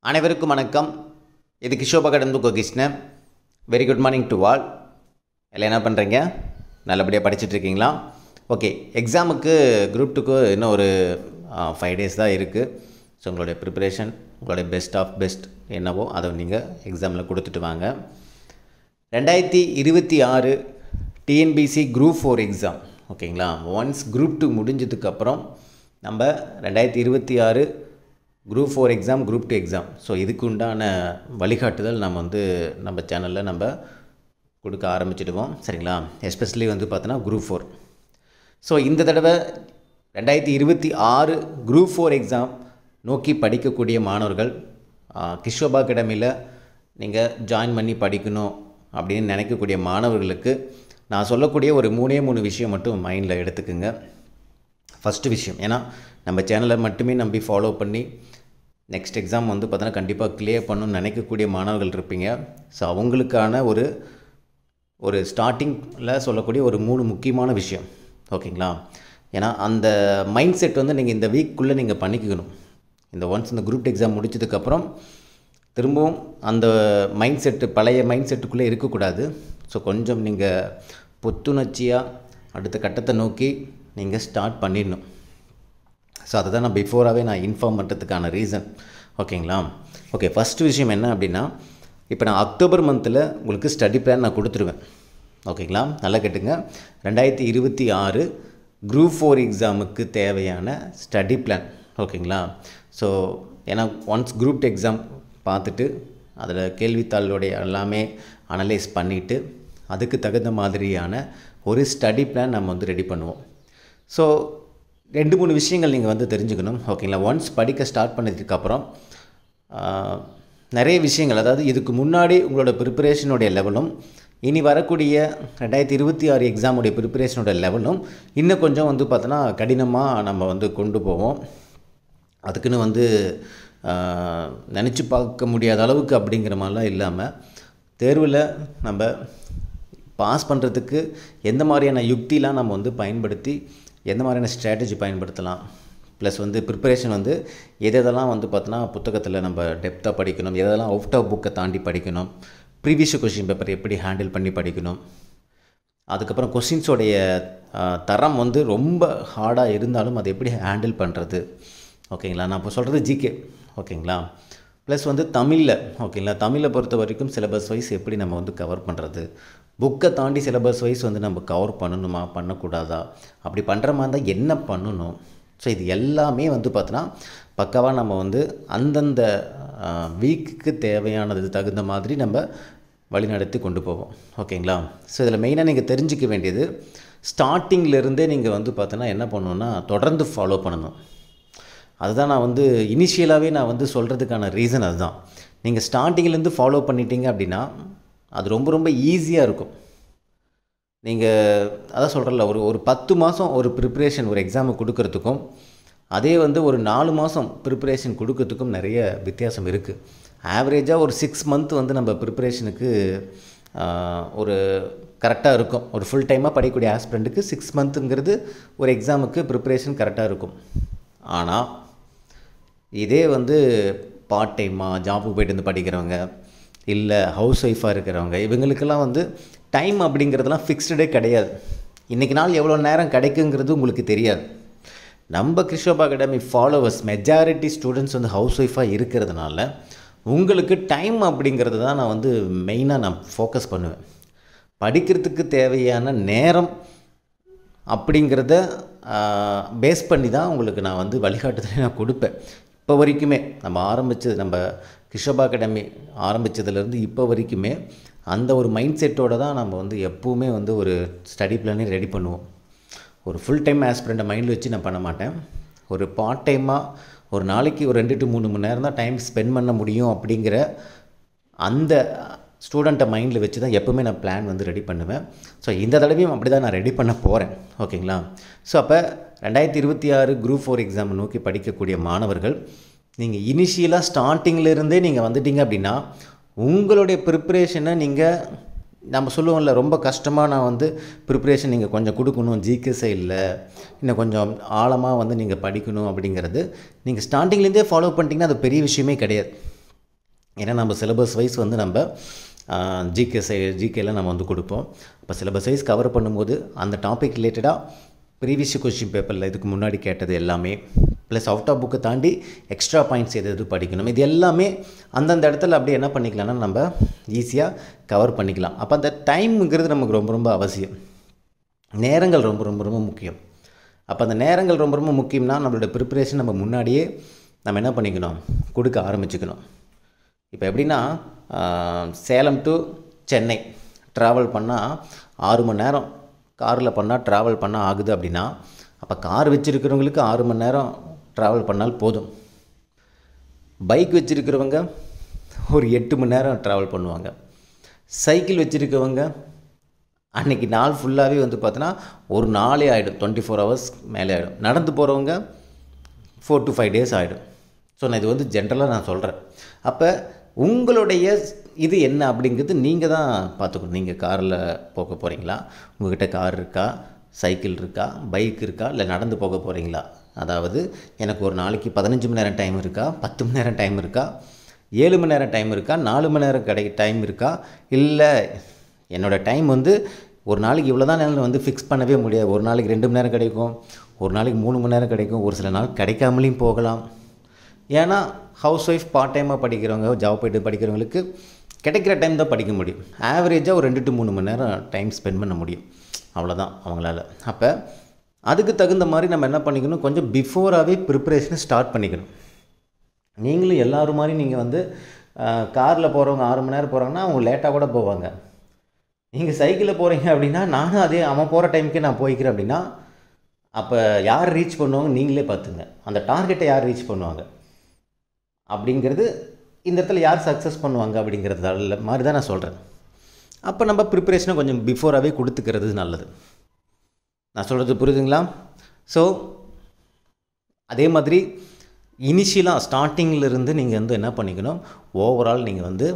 அனைவருக்கும் வணக்கம். இது கிஷோபா கடந்து Krishnan. Very good morning to all. எல்லாம் என்ன பண்ணுறீங்க? நல்லபடியாக படிச்சுட்ருக்கீங்களா? ஓகே, எக்ஸாமுக்கு குரூப் 2க்கு இன்னும் ஒரு 5 days தான் இருக்குது. ஸோ உங்களுடைய ப்ரிப்பரேஷன், உங்களுடைய பெஸ்ட் ஆஃப் பெஸ்ட் என்னவோ அதை நீங்கள் எக்ஸாமில் கொடுத்துட்டு வாங்க. 2026 டிஎன்பிசி குரூப் 4 எக்ஸாம், ஓகேங்களா? ஒன்ஸ் குரூப் 2 முடிஞ்சதுக்கப்புறம் நம்ம 2026 group 4 exam, group 2 exam. So இதுக்கு உண்டான வழிகாட்டுதல் நம்ம சேனலில் நம்ம கொடுக்க ஆரம்பிச்சிடுவோம், சரிங்களா? எஸ்பெஷலி பார்த்தோன்னா குரூப் 4. ஸோ இந்த தடவை 2026 குரூப் 4 எக்ஸாம் நோக்கி படிக்கக்கூடிய மாணவர்கள் கிஷோபா அகாடமியில் நீங்கள் ஜாயின் பண்ணி படிக்கணும் அப்படின்னு நினைக்கக்கூடிய மாணவர்களுக்கு நான் சொல்லக்கூடிய ஒரு 3 விஷயம் மட்டும் மைண்டில் எடுத்துக்குங்க. ஃபஸ்ட்டு விஷயம், ஏன்னா நம்ம சேனலை மட்டுமே நம்பி ஃபாலோ பண்ணி நெக்ஸ்ட் எக்ஸாம் பார்த்தோன்னா கண்டிப்பாக கிளியர் பண்ணணும்னு நினைக்கக்கூடிய மாணவர்கள் இருப்பீங்க. ஸோ அவங்களுக்கான ஒரு ஸ்டார்டிங்கில் சொல்லக்கூடிய ஒரு 3 முக்கியமான விஷயம், ஓகேங்களா? ஏன்னா அந்த மைண்ட் செட் நீங்கள் இந்த வீக்குள்ளே நீங்கள் பண்ணிக்கணும். ஒன்ஸ் இந்த குரூப் எக்ஸாம் முடிச்சதுக்கப்புறம் திரும்பவும் அந்த மைண்ட் செட்டு பழைய மைண்ட் செட்டுக்குள்ளே இருக்கக்கூடாது. ஸோ கொஞ்சம் நீங்கள் புத்துணர்ச்சியாக அடுத்த கட்டத்தை நோக்கி நீங்கள் ஸ்டார்ட் பண்ணிடணும். ஸோ அதை தான் நான் பிஃபோராகவே இன்ஃபார்ம் பண்ணுறதுக்கான ரீசன், ஓகேங்களா? ஓகே, ஃபஸ்ட்டு விஷயம் என்ன அப்படின்னா, இப்போ நான் அக்டோபர் மந்தில் உங்களுக்கு ஸ்டடி பிளான் நான் கொடுத்துருவேன், ஓகேங்களா? நல்லா கேட்டுங்க. 2026 குரூப் 4 எக்ஸாமுக்கு தேவையான ஸ்டடி பிளான், ஓகேங்களா? ஸோ ஏன்னா ஒன்ஸ் குரூப் 2 எக்ஸாம் பார்த்துட்டு அதில் கேள்வித்தாளுடைய எல்லாமே அனலைஸ் பண்ணிவிட்டு அதுக்கு தகுந்த மாதிரியான ஒரு ஸ்டடி பிளான் நம்ம ரெடி பண்ணுவோம். ஸோ 2-3 விஷயங்கள் நீங்கள் தெரிஞ்சுக்கணும், ஓகேங்களா? ஒன்ஸ் படிக்க ஸ்டார்ட் பண்ணதுக்கப்புறம் நிறைய விஷயங்கள், அதாவது இதுக்கு முன்னாடி உங்களோட ப்ரிப்பரேஷனுடைய லெவலும் இனி வரக்கூடிய 2026 எக்ஸாமுடைய ப்ரிப்பரேஷனோட லெவலும் இன்னும் கொஞ்சம் பார்த்தோன்னா கடினமாக நம்ம கொண்டு போவோம். அதுக்குன்னு நினச்சி பார்க்க முடியாத அளவுக்கு அப்படிங்கிற மாதிரிலாம் இல்லாமல், தேர்வில் நம்ம பாஸ் பண்ணுறதுக்கு எந்த மாதிரியான யுக்திலாம் நம்ம பயன்படுத்தி எந்த மாதிரியான ஸ்ட்ராட்டஜி பயன்படுத்தலாம், ப்ளஸ் ப்ரிப்பரேஷன் எதெல்லாம் பார்த்தோன்னா புத்தகத்தில் நம்ம டெப்த்தாக படிக்கணும், எதெல்லாம் அவுட் ஆஃப் புக்கை தாண்டி படிக்கணும், ப்ரீவியஸ் கொஷின் பேப்பர் எப்படி ஹேண்டில் பண்ணி படிக்கணும், அதுக்கப்புறம் கொஷின்ஸோடைய தரம் ரொம்ப ஹார்டாக இருந்தாலும் அதை எப்படி ஹேண்டில் பண்ணுறது, ஓகேங்களா? நான் இப்போ சொல்கிறது ஜிகே, ஓகேங்களா? ப்ளஸ் தமிழில், ஓகேங்களா? தமிழை பொறுத்த வரைக்கும் சிலபஸ் வைஸ் எப்படி நம்ம கவர் பண்ணுறது, புக்கை தாண்டி சிலபஸ் வைஸ் நம்ம கவர் பண்ணணுமா பண்ணக்கூடாதா, அப்படி பண்ணுற மாதிரி தான் என்ன பண்ணணும். ஸோ இது எல்லாமே பார்த்தோன்னா பக்காவாக நம்ம அந்தந்த வீக்குக்கு தேவையானது தகுந்த மாதிரி நம்ம வழிநடத்தி கொண்டு போவோம், ஓகேங்களா? ஸோ இதில் மெயினாக நீங்கள் தெரிஞ்சிக்க வேண்டியது, ஸ்டார்டிங்கிலேருந்தே நீங்கள் பார்த்தோன்னா என்ன பண்ணணுன்னா தொடர்ந்து ஃபாலோ பண்ணணும். அதுதான் நான் இனிஷியலாகவே நான் சொல்கிறதுக்கான ரீசன் அதுதான். நீங்கள் ஸ்டார்டிங்கிலேருந்து ஃபாலோ பண்ணிட்டீங்க அப்படின்னா அது ரொம்ப ஈஸியாக இருக்கும். நீங்கள் அதான் சொல்கிறல, ஒரு 10 மாதம் ஒரு ப்ரிப்ரேஷன் ஒரு எக்ஸாமுக்கு கொடுக்கறதுக்கும் அதே ஒரு 4 மாதம் ப்ரிப்ரேஷன் கொடுக்கறதுக்கும் நிறைய வித்தியாசம் இருக்குது. ஆவரேஜாக ஒரு 6 month நம்ம ப்ரிப்ரேஷனுக்கு ஒரு கரெக்டாக இருக்கும். ஒரு ஃபுல் டைமாக படிக்கக்கூடிய ஆஸ்பிரண்ட்டுக்கு 6 monthங்கிறது ஒரு எக்ஸாமுக்கு ப்ரிப்ரேஷன் கரெக்டாக இருக்கும். ஆனால் இதே பார்ட் டைமாக ஜாபுக்கு போய்ட்டு படிக்கிறவங்க, இல்லை ஹவுஸ் ஒய்ஃபாக இருக்கிறவங்க, இவங்களுக்கெல்லாம் டைம் அப்படிங்கிறதுலாம் ஃபிக்ஸ்டே கிடையாது. இன்றைக்கி நாள் எவ்வளோ நேரம் கிடைக்குங்கிறது உங்களுக்கு தெரியாது. நம்ம கிஷோபா அகாடமி ஃபாலோவர்ஸ் மெஜாரிட்டி ஸ்டூடெண்ட்ஸ் ஹவுஸ் ஒய்ஃபாக இருக்கிறதுனால உங்களுக்கு டைம் அப்படிங்கிறது தான் நான் மெயினாக ஃபோக்கஸ் பண்ணுவேன். படிக்கிறதுக்கு தேவையான நேரம் அப்படிங்கிறத பேஸ் பண்ணி தான் உங்களுக்கு நான் வழிகாட்டுதலை நான் கொடுப்பேன். இப்போ வரைக்குமே நம்ம கிஷோபா அகாடமி ஆரம்பித்ததுலேருந்து இப்போ வரைக்குமே அந்த ஒரு மைண்ட் செட்டோடு தான் நம்ம எப்போவுமே ஒரு ஸ்டடி பிளானே ரெடி பண்ணுவோம். ஒரு ஃபுல் டைம் ஆஸ்பிரண்ட்டை மைண்டில் வச்சு நான் பண்ண மாட்டேன். ஒரு பார்ட் டைமாக ஒரு நாளைக்கு ஒரு 2 to 3 மணி நேரம் தான் டைம் ஸ்பெண்ட் பண்ண முடியும் அப்படிங்கிற அந்த ஸ்டூடெண்ட்டை மைண்டில் வச்சு தான் எப்போவுமே நான் பிளான் ரெடி பண்ணுவேன். ஸோ இந்த தடவையும் அப்படி தான் நான் ரெடி பண்ண போகிறேன், ஓகேங்களா? ஸோ அப்போ 2026 குரூப் 4 எக்ஸாம் நோக்கி படிக்கக்கூடிய மாணவர்கள், நீங்கள் இனிஷியலாக ஸ்டார்டிங்கிலேருந்தே நீங்கள் வந்துட்டீங்க அப்படின்னா உங்களுடைய ப்ரிப்ரேஷனை நீங்கள் நம்ம சொல்லுவோம்ல, ரொம்ப கஷ்டமாக நான் ப்ரிப்ரேஷன் நீங்கள் கொஞ்சம் கொடுக்கணும், ஜிகே சைடில் இன்னும் கொஞ்சம் ஆழமாக நீங்கள் படிக்கணும் அப்படிங்கிறது நீங்கள் ஸ்டார்டிங்லேருந்தே ஃபாலோ பண்ணிட்டீங்கன்னா அது பெரிய விஷயமே கிடையாது. ஏன்னா நம்ம சிலபஸ் வைஸ் வந்து நம்ம ஜிகேல நம்ம வந்து கொடுப்போம். இப்போ சிலபஸ் வைஸ் கவர் பண்ணும்போது அந்த டாபிக் ரிலேட்டடாக ப்ரீவியஸ் கொஸ்டின் பேப்பரில் இதுக்கு முன்னாடி கேட்டது எல்லாமே ப்ளஸ் அவுட் ஆஃப் புக்கு தாண்டி எக்ஸ்ட்ரா பாயிண்ட்ஸ் எது படிக்கணும், இது எல்லாமே அந்தந்த இடத்துல அப்படியே என்ன பண்ணிக்கலாம்னா நம்ம ஈஸியாக கவர் பண்ணிக்கலாம். அப்போ அந்த டைமுங்கிறது நமக்கு ரொம்ப ரொம்ப அவசியம். நேரங்கள் ரொம்ப ரொம்ப ரொம்ப முக்கியம். அப்போ அந்த நேரங்கள் ரொம்ப ரொம்ப முக்கியம்னா நம்மளோட ப்ரிப்பரேஷன் நம்ம முன்னாடியே நம்ம என்ன பண்ணிக்கணும், கொடுக்க ஆரம்பிச்சுக்கணும். இப்போ எப்படின்னா சேலம் டு சென்னை ட்ராவல் பண்ணால் 6 மணி நேரம் காரில் பண்ணால் ட்ராவல் பண்ணால் ஆகுது அப்படின்னா, அப்போ கார் வச்சுருக்கிறவங்களுக்கு 6 மணி நேரம் ட்ராவல் பண்ணால் போதும். பைக் வச்சுருக்கிறவங்க ஒரு 8 மணி நேரம் ட்ராவல் பண்ணுவாங்க. சைக்கிள் வச்சுருக்கவங்க அன்றைக்கி நாள் ஃபுல்லாகவே வந்து பார்த்தோன்னா ஒரு நாளே ஆகிடும், 24 hours மேலே ஆகிடும். நடந்து போகிறவங்க 4 to 5 days ஆகிடும். ஸோ நான் இது வந்து ஜென்ரலாக நான் சொல்கிறேன். அப்போ உங்களுடைய இது என்ன அப்படிங்கிறது நீங்கள் தான் பார்த்துக்கணும். நீங்கள் காரில் போக போகிறீங்களா, உங்கள்கிட்ட கார் இருக்கா, சைக்கிள் இருக்கா, பைக் இருக்கா, இல்லை நடந்து போக போகிறீங்களா? அதாவது எனக்கு ஒரு நாளைக்கு 15 மணி நேரம் டைம் இருக்கா, 10 மணி நேரம் டைம் இருக்கா, 7 மணி நேரம் டைம் இருக்கா, 4 மணி நேரம் டைம் இருக்கா, இல்லை என்னோடய டைம் வந்து ஒரு நாளைக்கு இவ்வளோ தான் நேரம் வந்து ஃபிக்ஸ் பண்ணவே முடியாது. ஒரு நாளைக்கு 2 மணி நேரம் கிடைக்கும், ஒரு நாளைக்கு 3 மணி நேரம் கிடைக்கும், ஒரு சில நாள் கிடைக்காமலையும் போகலாம். ஏன்னா ஹவுஸ் ஒய்ஃப் பார்ட் டைமாக படிக்கிறவங்க, ஜாப் போய்ட்டு படிக்கிறவங்களுக்கு கிடைக்கிற டைம் தான் படிக்க முடியும். ஆவரேஜாக ஒரு 2 to 3 மணி நேரம் டைம் ஸ்பெண்ட் பண்ண முடியும், அவ்வளோதான் அவங்களால. அப்போ அதுக்கு தகுந்த மாதிரி நம்ம என்ன பண்ணிக்கணும், கொஞ்சம் பிஃபோராகவே ப்ரிப்பரேஷனை ஸ்டார்ட் பண்ணிக்கணும். நீங்களும் எல்லோரும் மாதிரி நீங்கள் வந்து காரில் போகிறவங்க 6 மணி நேரம் போகிறாங்கன்னா அவங்க லேட்டாக கூட போவாங்க. நீங்கள் சைக்கிளில் போகிறீங்க அப்படின்னா நானும் அதே அவன் போகிற டைமுக்கே நான் போய்க்கிறேன் அப்படின்னா, அப்போ யார் ரீச் பண்ணுவாங்க நீங்களே பார்த்துங்க. அந்த டார்கெட்டை யார் ரீச் பண்ணுவாங்க அப்படிங்கிறது இந்த இடத்துல யார் சக்ஸஸ் பண்ணுவாங்க அப்படிங்கிறதால மாதிரி தான் நான் சொல்கிறேன். அப்போ நம்ம ப்ரிப்பரேஷனை கொஞ்சம் பிஃபோராகவே கொடுத்துக்கிறது நல்லது. நான் சொல்கிறது புரியுதுங்களா? ஸோ அதே மாதிரி இனிஷியலாக ஸ்டார்டிங்கிலிருந்து நீங்கள் வந்து என்ன பண்ணிக்கணும், ஓவரால் நீங்கள் வந்து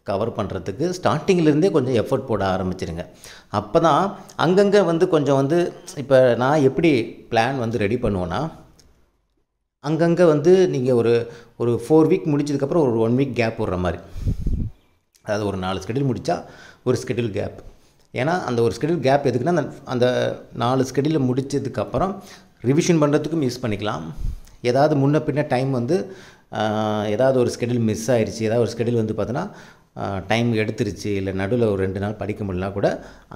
கவர் பண்ணுறதுக்கு ஸ்டார்டிங்கிலேருந்தே கொஞ்சம் எஃபர்ட் போட ஆரம்பிச்சிருங்க. அப்போ தான் அங்கங்கே வந்து கொஞ்சம் வந்து இப்போ நான் எப்படி பிளான் வந்து ரெடி பண்ணுவேன்னா, அங்கங்கே வந்து நீங்கள் ஒரு 4 வீக் முடிச்சதுக்கப்புறம் ஒரு 1 வீக் கேப் விடுற மாதிரி, அதாவது ஒரு 4 ஸ்கெடியூல் முடித்தா ஒரு ஸ்கெடியூல் கேப். ஏன்னா அந்த ஒரு ஸ்கெடியூல் கேப் எதுக்குன்னா அந்த 4 ஸ்கெடியூலை முடித்ததுக்கப்புறம் ரிவிஷன் பண்ணுறதுக்கும் யூஸ் பண்ணிக்கலாம். ஏதாவது முன்ன பின்ன டைம் வந்து ஏதாவது ஒரு ஸ்கெடியூல் மிஸ் ஆகிடுச்சு, ஏதாவது ஒரு ஸ்கெடியூல் வந்து பார்த்தோன்னா டைம் எடுத்துருச்சு, இல்லை நடுவில் ஒரு 2 நாள் படிக்க முடியலனா கூட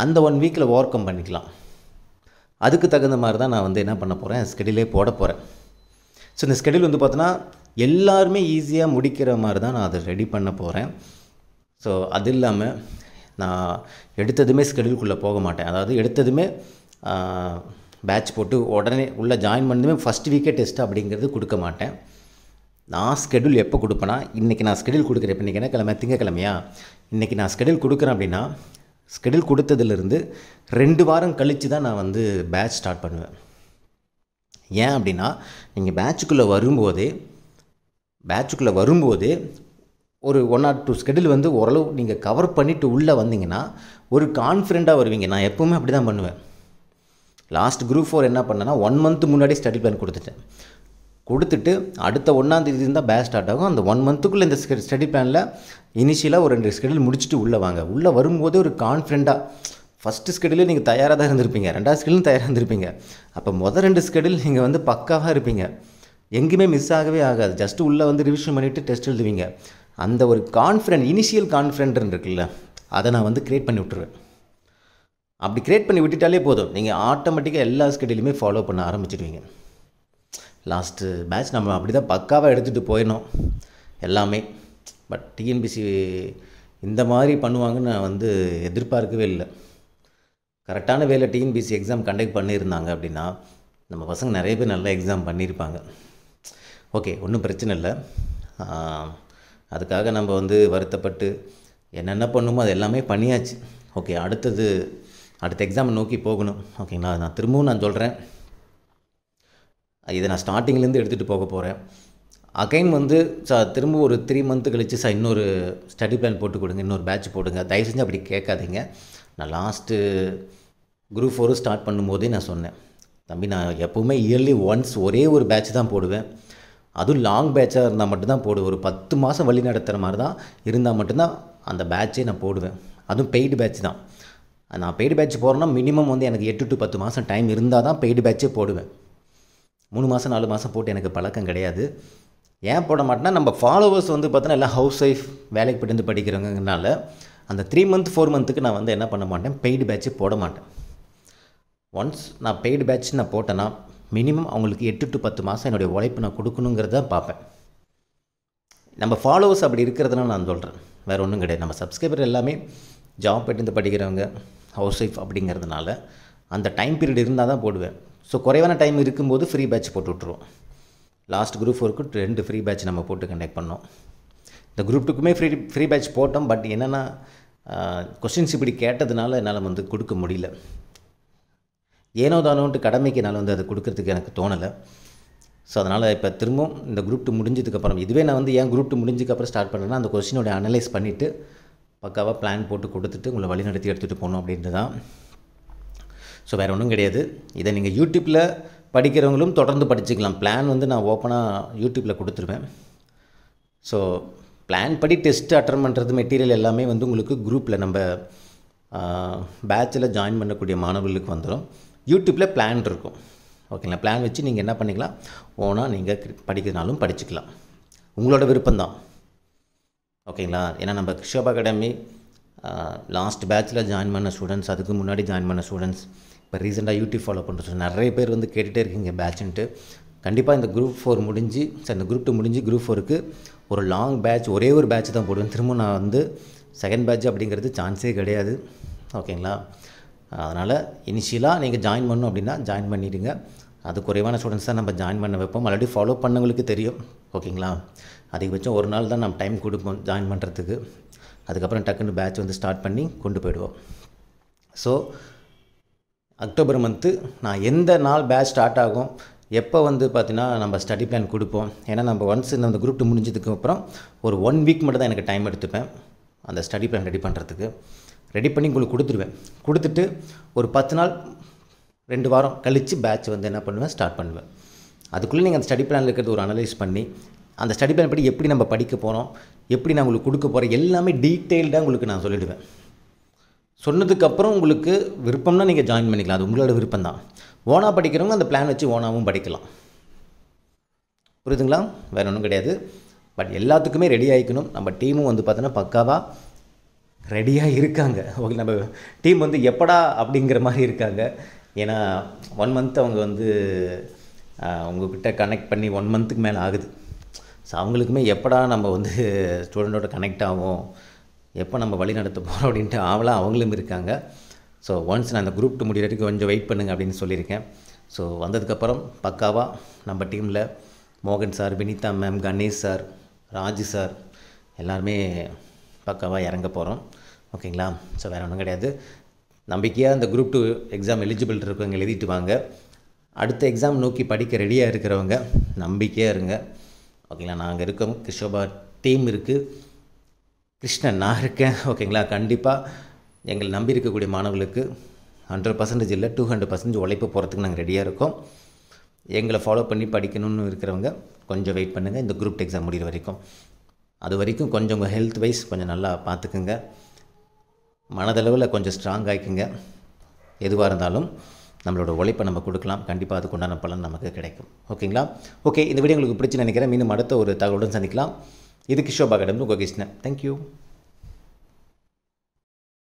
அந்த 1 வீக்கில் ஓவர் கம் பண்ணிக்கலாம். அதுக்கு தகுந்த மாதிரி தான் நான் வந்து என்ன பண்ண போகிறேன், ஸ்கெடியூலே போட போகிறேன். ஸோ இந்த ஸ்கெடியூல் வந்து பார்த்தோன்னா எல்லாருமே ஈஸியாக முடிக்கிற மாதிரி தான் நான் அதை ரெடி பண்ண போகிறேன். ஸோ அது இல்லாமல் நான் எடுத்ததுமே ஸ்கெடியூலுக்குள்ளே போக மாட்டேன். அதாவது எடுத்ததுமே பேட்ச் போட்டு உடனே உள்ளே ஜாயின் பண்ணதுமே ஃபஸ்ட் வீக்கே டெஸ்ட் அப்படிங்கிறது கொடுக்க மாட்டேன். நான் ஸ்கெடியூல் எப்போ கொடுப்பேன்னா, இன்றைக்கி நான் ஸ்கெடியூல் கொடுக்குறேன். இப்போ இன்றைக்கி என்ன கிழமை, திங்கக்கிழமையா, இன்றைக்கி நான் ஸ்கெடியூல் கொடுக்குறேன் அப்படின்னா ஸ்கெடியூல் கொடுத்ததுலேருந்து 2 வாரம் கழித்து தான் நான் வந்து பேட்ச் ஸ்டார்ட் பண்ணுவேன். ஏன் அப்படின்னா, நீங்கள் பேட்சுக்குள்ளே வரும்போதே ஒரு 1 or 2 ஸ்கெடியூல் வந்து ஓரளவு நீங்கள் கவர் பண்ணிவிட்டு உள்ளே வந்தீங்கன்னா ஒரு கான்ஃபிடெண்ட்டாக வருவீங்க. நான் எப்போவுமே அப்படி தான் பண்ணுவேன். லாஸ்ட் குரூப் 4 என்ன பண்ணேன்னா 1 month முன்னாடி ஸ்டடி பிளான் கொடுத்துட்டு அடுத்த 1ஆம் தேதி தான் பேட்ச் ஸ்டார்ட் ஆகும். அந்த 1 monthக்குள்ளே இந்த ஸ்டடி பிளானில் இனிஷியலாக ஒரு 2 ஸ்கெடியூல் முடிச்சுட்டு உள்ளே வாங்க. உள்ளே வரும்போதே ஒரு கான்ஃபிடெண்ட்டாக, ஃபஸ்ட்டு ஸ்கெடியூலே நீங்கள் தயாராக தான் இருந்திருப்பீங்க, 2வது ஸ்கெடியூலும் தயாராக இருந்திருப்பீங்க. அப்போ மொதல் 2 ஸ்கெடியூல் நீங்கள் வந்து பக்காவாக இருப்பீங்க, எங்கேயுமே மிஸ் ஆகவே ஆகாது. ஜஸ்ட்டு உள்ளே வந்து ரிவிஷன் பண்ணிவிட்டு டெஸ்ட் எழுதுவீங்க. அந்த ஒரு கான்ஃபிடென்ட், இனிஷியல் கான்ஃபிடென்ட் இருக்குல்ல, அதை நான் வந்து க்ரியேட் பண்ணி விட்டுருவேன். அப்படி க்ரியேட் பண்ணி விட்டுட்டாலே போதும், நீங்கள் ஆட்டோமேட்டிக்காக எல்லா ஸ்கெடியூலுமே ஃபாலோ பண்ண ஆரம்பிச்சிடுவீங்க. லாஸ்ட்டு பேட்ச் நம்ம அப்படி தான் பக்காவாக எடுத்துகிட்டு போயிடணும் எல்லாமே. பட் டிஎன்பிசி இந்த மாதிரி பண்ணுவாங்கன்னு நான் வந்து எதிர்பார்க்கவே இல்லை. கரெக்டான வேலை டிஎன்பிசி எக்ஸாம் கண்டக்ட் பண்ணியிருந்தாங்க அப்படின்னா நம்ம பசங்க நிறைய பேர் நல்லா எக்ஸாம் பண்ணியிருப்பாங்க. ஓகே, ஒன்றும் பிரச்சனை இல்லை. அதுக்காக நம்ம வந்து வருத்தப்பட்டு என்னென்ன பண்ணுமோ அது எல்லாமே பண்ணியாச்சு. ஓகே, அடுத்த எக்ஸாமை நோக்கி போகணும். ஓகேங்களா? நான் திரும்பவும் சொல்கிறேன், இதை நான் ஸ்டார்டிங்லேருந்து எடுத்துகிட்டு போக போகிறேன். அகைன் வந்து திரும்ப ஒரு 3 month கழிச்சு இன்னொரு ஸ்டடி பிளான் போட்டு கொடுங்க, இன்னொரு பேட்ச் போடுங்க. தயவு செஞ்சு அப்படி கேட்காதீங்க. நான் லாஸ்ட்டு குரூப் 4 ஸ்டார்ட் பண்ணும்போதே நான் சொன்னேன், தம்பி நான் எப்போவுமே இயர்லி ஒன்ஸ் ஒரே ஒரு பேட்ச் தான் போடுவேன். அதுவும் லாங் பேட்சாக இருந்தால் மட்டும்தான் போடுவேன். ஒரு 10 மாதம் வழி நடத்துகிற மாதிரி தான் இருந்தால் மட்டும்தான் அந்த பேட்சே நான் போடுவேன். அதுவும் பெய்டு பேட்ச் தான். நான் பெய்டு பேட்ச் போகிறேன்னா மினிமம் வந்து எனக்கு 8 to 10 மாதம் டைம் இருந்தால் தான் பெய்டு பேட்சே போடுவேன். 3 மாதம் 4 மாதம் போட்டு எனக்கு பழக்கம் கிடையாது. ஏன் போட மாட்டேன்னா, நம்ம ஃபாலோவர்ஸ் வந்து பார்த்தோன்னா எல்லாம் ஹவுஸ் ஒய்ஃப் வேலைக்கு போய்ட்டு வந்து படிக்கிறவங்கனால அந்த 3 month 4 monthக்கு நான் வந்து என்ன பண்ண மாட்டேன், பெய்டு பேட்சே போட மாட்டேன். ஒன்ஸ் நான் பெய்டு பேட்ச் நான் போட்டேன்னா மினிமம் அவங்களுக்கு 8 to 10 மாதம் என்னுடைய உழைப்பு நான் கொடுக்கணுங்கிறத பார்ப்பேன். நம்ம ஃபாலோவர்ஸ் அப்படி இருக்கிறதுனால நான் சொல்கிறேன், வேறு ஒன்றும் கிடையாது. நம்ம சப்ஸ்கிரைபர் எல்லாமே ஜாப் போய்ட்டு படிக்கிறவங்க, ஹவுஸ் ஒய்ஃப் அப்படிங்கிறதுனால அந்த டைம் பீரியட் இருந்தால் தான் போடுவேன். ஸோ குறைவான டைம் இருக்கும்போது ஃப்ரீ பேட்ச் போட்டு விட்ருவோம். லாஸ்ட் குரூப் 4க்கு 2 ஃப்ரீ பேட்ச் நம்ம போட்டு கண்டக்ட் பண்ணோம். இந்த குரூப் 2க்குமே ஃப்ரீ பேட்ச் போட்டோம். பட் என்னென்னா கொஸ்டின்ஸ் இப்படி கேட்டதுனால என்னால் வந்து கொடுக்க முடியல. ஏனோ தானோன்ட்டு கடமைக்கு என்னால் வந்து அதை கொடுக்கறதுக்கு எனக்கு தோணலை. ஸோ அதனால் இப்போ திரும்பவும் இந்த குரூப் 2 முடிஞ்சதுக்கப்புறம், இதுவே நான் வந்து ஏன் குரூப் 2 முடிஞ்சதுக்கப்புறம் ஸ்டார்ட் பண்ணுறேன்னா, அந்த கொஸ்டினோட அனலைஸ் பண்ணிவிட்டு பக்காவாக பிளான் போட்டு கொடுத்துட்டு உங்களை வழி நடத்தி எடுத்துகிட்டு போகணும் அப்படின்ட்டு தான். ஸோ வேறு ஒன்றும் கிடையாது. இதை நீங்கள் யூடியூப்பில் படிக்கிறவங்களும் தொடர்ந்து படிச்சுக்கலாம். பிளான் வந்து நான் ஓப்பனாக யூடியூப்பில் கொடுத்துருவேன். ஸோ பிளான் படி டெஸ்ட்டு அட்டன் பண்ணுறது மெட்டீரியல் எல்லாமே வந்து உங்களுக்கு குரூப்பில் நம்ம பேட்சில் ஜாயின் பண்ணக்கூடிய மாணவர்களுக்கு வந்துடும். யூடியூப்பில் பிளான் இருக்கும். ஓகேங்களா? பிளான் வச்சு நீங்கள் என்ன பண்ணிக்கலாம், ஓனாக நீங்கள் படிக்கிறதுனாலும் படிச்சுக்கலாம். உங்களோட விருப்பம்தான். ஓகேங்களா? ஏன்னா நம்ம கிருஷோபா அகாடமி லாஸ்ட் பேட்சில் ஜாயின் பண்ண ஸ்டூடெண்ட்ஸ், அதுக்கு முன்னாடி ஜாயின் பண்ண ஸ்டூடெண்ட்ஸ், இப்போ ரீசெண்டாக யூடியூப் ஃபாலோ பண்ணுற ஸ்டூடெண்ட்ஸ் நிறைய பேர் வந்து கேட்டுகிட்டே இருக்கீங்க பேட்சுன்ட்டு. கண்டிப்பாக இந்த குரூப் 4 முடிஞ்சு, இந்த குரூப் 2 முடிஞ்சு குரூப் 4க்கு ஒரு லாங் பேட்ச், ஒரே ஒரு பேட்ச் தான் போடுவேன். திரும்ப நான் வந்து செகண்ட் பேட்ச் அப்படிங்கிறது சான்ஸே கிடையாது. ஓகேங்களா? அதனால் இனிஷியலாக நீங்கள் ஜாயின் பண்ணணும் அப்படின்னா ஜாயின் பண்ணிவிடுங்க. அது குறைவான ஸ்டூடெண்ட்ஸ் தான் நம்ம ஜாயின் பண்ண வைப்போம். ஆல்ரெடி ஃபாலோ பண்ணவங்களுக்கு தெரியும். ஓகேங்களா? அதிகபட்சம் ஒரு நாள் தான் நம்ம டைம் கொடுப்போம் ஜாயின் பண்ணுறதுக்கு. அதுக்கப்புறம் டக்குன்னு பேட்ச் வந்து ஸ்டார்ட் பண்ணி கொண்டு போயிடுவோம். ஸோ அக்டோபர் மந்த்து நான் எந்த நாள் பேட்ச் ஸ்டார்ட் ஆகும், எப்போ வந்து பார்த்தீங்கன்னா நம்ம ஸ்டடி பிளான் கொடுப்போம். ஏன்னா நம்ம ஒன்ஸ் இந்த குரூப் 2 முடிஞ்சதுக்கப்புறம் ஒரு 1 வீக் மட்டும் தான் எனக்கு டைம் எடுத்துப்பேன் அந்த ஸ்டடி பிளான் ரெடி பண்ணுறதுக்கு. ரெடி பண்ணி உங்களுக்கு கொடுத்துருவேன். கொடுத்துட்டு ஒரு 10 நாள் 2 வாரம் கழித்து பேட்ச் வந்து என்ன பண்ணுவேன், ஸ்டார்ட் பண்ணுவேன். அதுக்குள்ளே நீங்கள் அந்த ஸ்டடி பிளானில் இருக்கிறது ஒரு அனலைஸ் பண்ணி, அந்த ஸ்டடி பிளான் படி எப்படி நம்ம படிக்க போகிறோம், எப்படி நான் உங்களுக்கு கொடுக்க போகிறேன், எல்லாமே டீட்டெயில்டாக உங்களுக்கு நான் சொல்லிவிடுவேன். சொன்னதுக்கப்புறம் உங்களுக்கு விருப்பம்னா நீங்கள் ஜாயின் பண்ணிக்கலாம். அது உங்களோட விருப்பம் தான். ஓனாக படிக்கிறவங்க அந்த பிளான் வச்சு ஓனாகவும் படிக்கலாம். புரியுதுங்களா? வேறு ஒன்றும் கிடையாது. பட் எல்லாத்துக்குமே ரெடி ஆகிக்கணும். நம்ம டீமும் வந்து பார்த்தோன்னா பக்காவாக ரெடியாக இருக்காங்க. ஓகே, நம்ம டீம் வந்து எப்படா அப்படிங்கிற மாதிரி இருக்காங்க. ஏன்னா 1 month அவங்க வந்து உங்கள்கிட்ட கனெக்ட் பண்ணி 1 monthக்கு மேலே ஆகுது. ஸோ அவங்களுக்குமே எப்படா நம்ம வந்து ஸ்டூடெண்ட்டோட கனெக்ட் ஆகும், எப்போ நம்ம வழி நடத்த போகிறோம் அப்படின்ட்டு ஆவலாக அவங்களும் இருக்காங்க. ஸோ ஒன்ஸ் நான் அந்த குரூப் 2 முடிகிற வரைக்கும் கொஞ்சம் வெயிட் பண்ணுங்க அப்படின்னு சொல்லியிருக்கேன். ஸோ வந்ததுக்கப்புறம் பக்காவாக நம்ம டீமில் மோகன் sir, Vinitha ma'am, Ganesh sir, Raju sir எல்லாருமே பக்காவாக இறங்க போகிறோம். ஓகேங்களா? ஸோ வேறு ஒன்றும் கிடையாது. நம்பிக்கையாக இந்த குரூப் 2 எக்ஸாம் எலிஜிபிள் இருக்கவங்க எழுதிட்டு வாங்க. அடுத்த எக்ஸாம் நோக்கி படிக்க ரெடியாக இருக்கிறவங்க நம்பிக்கையாக இருங்க. ஓகேங்களா? நாங்கள் இருக்கோம், கிருஷோபா டீம் இருக்குது, கிருஷ்ணன் நான் இருக்கேன். ஓகேங்களா? கண்டிப்பாக எங்களை நம்பி இருக்கக்கூடிய மாணவர்களுக்கு 100% இல்லை 200% உழைப்பு போகிறதுக்கு நாங்கள் ரெடியாக இருக்கோம். எங்களை ஃபாலோ பண்ணி படிக்கணும்னு இருக்கிறவங்க கொஞ்சம் வெயிட் பண்ணுங்கள் இந்த குரூப் எக்ஸாம் முடிகிற வரைக்கும். அது வரைக்கும் கொஞ்சம் உங்கள் ஹெல்த் வைஸ் கொஞ்சம் நல்லா பார்த்துக்குங்க. மனதளவில் கொஞ்சம் ஸ்ட்ராங் ஆகிக்குங்க. எதுவாக இருந்தாலும் நம்மளோட உழைப்பை நம்ம கொடுக்கலாம். கண்டிப்பாக அதுக்கு உண்டான பலன் நமக்கு கிடைக்கும். ஓகேங்களா? ஓகே, இந்த வீடியோ உங்களுக்கு பிடிச்சி நினைக்கிறேன். மீண்டும் அடுத்த ஒரு தகவலுடன் சந்திக்கலாம். இது கிருஷோபா அகாடமி, உங்கள் கிருஷ்ணன். தேங்க்யூ.